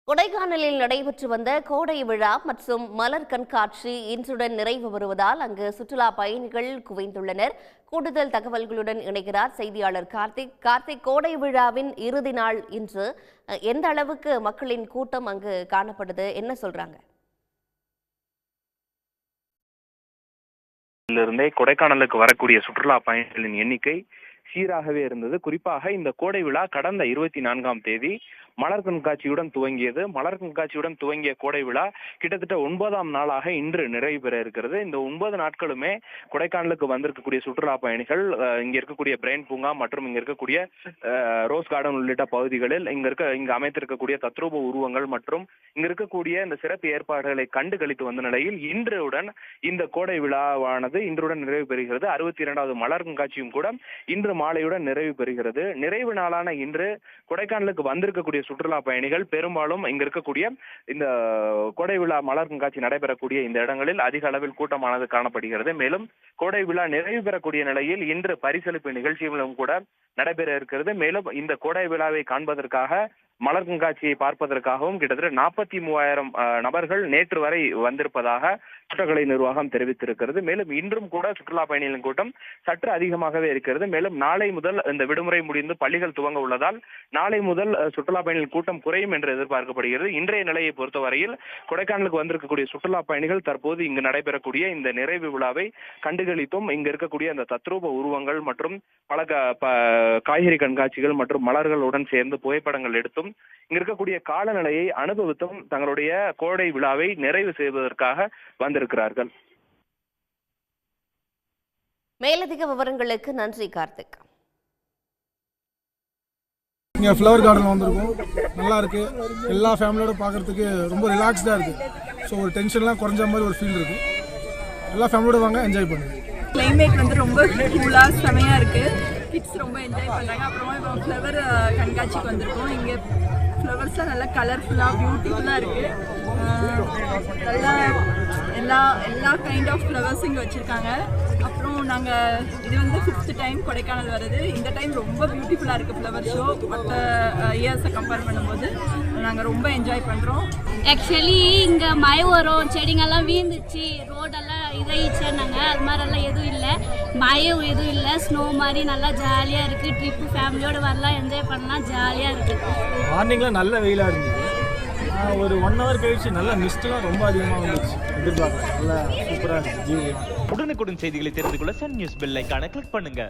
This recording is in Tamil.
கொடைக்கானலில் நடைபெற்று வந்த கோடை விழா மற்றும் மலர் கண்காட்சி இன்றுடன் நிறைவு பெறுவதால் அங்கு சுற்றுலா பயணிகள் குவிந்துள்ளனர். கூடுதல் தகவல்களுடன் இணைகிறார் செய்தியாளர் கார்த்திக். கோடை விழாவின் இறுதி நாள் இன்று எந்த அளவுக்கு மக்களின் கூட்டம் அங்கு காணப்படுது, என்ன சொல்றாங்க? இருந்தே கொடைக்கானலுக்கு வரக்கூடிய சுற்றுலா பயணிகளின் எண்ணிக்கை சீராகவே இருந்தது. குறிப்பாக இந்த கோடை விழா கடந்த 24ஆம் தேதி மலர் கண்காட்சியுடன் துவங்கியது. மலர் கண்காட்சியுடன் துவங்கிய கோடை விழா கிட்டத்தட்ட 9ஆம் நாளாக இன்று நிறைவு பெற இருக்கிறது. இந்த 9 நாட்களுமே கொடைக்கானலுக்கு வந்திருக்கக்கூடிய சுற்றுலா பயணிகள் இங்க இருக்கக்கூடிய பிரெயின் பூங்கா மற்றும் இங்க இருக்கக்கூடிய ரோஸ் கார்டன் உள்ளிட்ட பகுதிகளில் இங்க அமைத்திருக்கக்கூடிய தத்ரூப உருவங்கள் மற்றும் இங்க இருக்கக்கூடிய இந்த சிறப்பு ஏற்பாடுகளை கண்டு கழித்து வந்த நிலையில் இன்றுடன் இந்த கோடை விழாவானது இன்றுடன் நிறைவு பெறுகிறது. 62வது மலர் கண்காட்சியும் கூட இன்று மாலையுடன் நிறைவு பெறுகிறது. நிறைவு நாளான இன்று கொடைக்கானலுக்கு வந்திருக்கக்கூடிய சுற்றுலா பயணிகள் பெரும்பாலும் இங்க இருக்கக்கூடிய இந்த கோடை விழா மலர் கண்காட்சி நடைபெறக்கூடிய இந்த இடங்களில் அதிக அளவில் கூட்டமானது காணப்படுகிறது. மேலும் கோடை விழா நிறைவு பெறக்கூடிய நிலையில் இன்று பரிசளிப்பு நிகழ்ச்சிகளும் கூட நடைபெற இருக்கிறது. மேலும் இந்த கோடை விழாவை காண்பதற்காக மலர் கண்காட்சியை பார்ப்பதற்காகவும் கிட்டத்தட்ட 43,000 நபர்கள் நேற்று வரை வந்திருப்பதாக சுற்றுலா நிர்வாகம் தெரிவித்திருக்கிறது. மேலும் இன்றும் கூட சுற்றுலா பயணிகளின் கூட்டம் சற்று அதிகமாகவே இருக்கிறது. மேலும் நாளை முதல் இந்த விடுமுறை முடிந்து பள்ளிகள் துவங்க உள்ளதால் நாளை முதல் சுற்றுலா பயணிகள் கூட்டம் குறையும் என்று எதிர்பார்க்கப்படுகிறது. இன்றைய நிலையை பொறுத்தவரையில் கொடைக்கானலுக்கு வந்திருக்கக்கூடிய சுற்றுலா பயணிகள் தற்போது இங்கு நடைபெறக்கூடிய இந்த நிறைவு விழாவை கண்டுகளித்தும் இங்க இருக்கக்கூடிய அந்த தத்ரூப உருவங்கள் மற்றும் பல காய்கறி கண்காட்சிகள் மற்றும் மலர்களுடன் சேர்ந்து புகைப்படங்கள் எடுத்தும் இங்க இருக்கக்கூடிய காலநிலையை அனுபவித்தும் தங்களுடைய கோடை விழாவை நிறைவு செய்வதற்காக வந்திருக்கிறார்கள். மேலதிக விவரங்களுக்கு நன்றி கார்த்திக். இங்கே ஃப்ளவர் கார்டன் வந்திருக்கோம், நல்லா இருக்கு. எல்லா ஃபேமிலியோட பார்க்கறதுக்கு ரொம்ப ரிலாக்ஸ்டாக இருக்கு. ஸோ ஒரு டென்ஷன்லாம் குறைஞ்ச மாதிரி ஒரு ஃபீல் இருக்கு. எல்லா ஃபேமிலியோட வாங்க, என்ஜாய் பண்ணுங்க. கிளைமேட் வந்து ரொம்ப கூலாக செமையாக இருக்குது. கிட்ஸ் ரொம்ப என்ஜாய் பண்ணுறாங்க. அப்புறமா இப்போ ஃப்ளவர் கண்காட்சிக்கு வந்திருக்கோம். இங்கே ஃப்ளவர்ஸ்லாம் நல்லா கலர்ஃபுல்லாக பியூட்டிஃபுல்லாக இருக்குது. நல்லா எல்லா கைண்ட் ஆஃப் ஃப்ளவர்ஸ் இங்கே வச்சுருக்காங்க. அப்புறம் நாங்கள் இது வந்து 5th டைம் கொடைக்கானல் வருது. இந்த டைம் ரொம்ப பியூட்டிஃபுல்லாக இருக்குது ஃப்ளவர் ஷோ. மற்ற இயர்ஸை கம்பேர் பண்ணும்போது நாங்கள் ரொம்ப என்ஜாய் பண்ணுறோம். ஆக்சுவலி இங்கே மழை வரும், செடிங்கெல்லாம் வீழ்ந்துச்சு, ரோடெல்லாம் இதாகிடுச்சுன்னாங்க. அது மாதிரிலாம் எதுவும் இல்லை, மழையும் எதுவும் இல்லை. ஸ்னோ மாதிரி நல்லா ஜாலியாக இருக்குது. ட்ரிப்பு ஃபேமிலியோடு வரலாம், என்ஜாய் பண்ணலாம், ஜாலியாக இருக்குது. மார்னிங்கில் நல்ல வெயிலாக இருந்துச்சு. ஒரு 1 hour கழிச்சு நல்ல மிஸ்ட்லாம் ரொம்ப அதிகமாக வந்துச்சு. எதிர்பார்க்கலாம் நல்லா சூப்பராக இருந்துச்சு. உடனுக்குடன் செய்திகளை தெரிந்து கொள்ள சன் நியூஸ் பெல் ஐகானை கிளிக் பண்ணுங்க.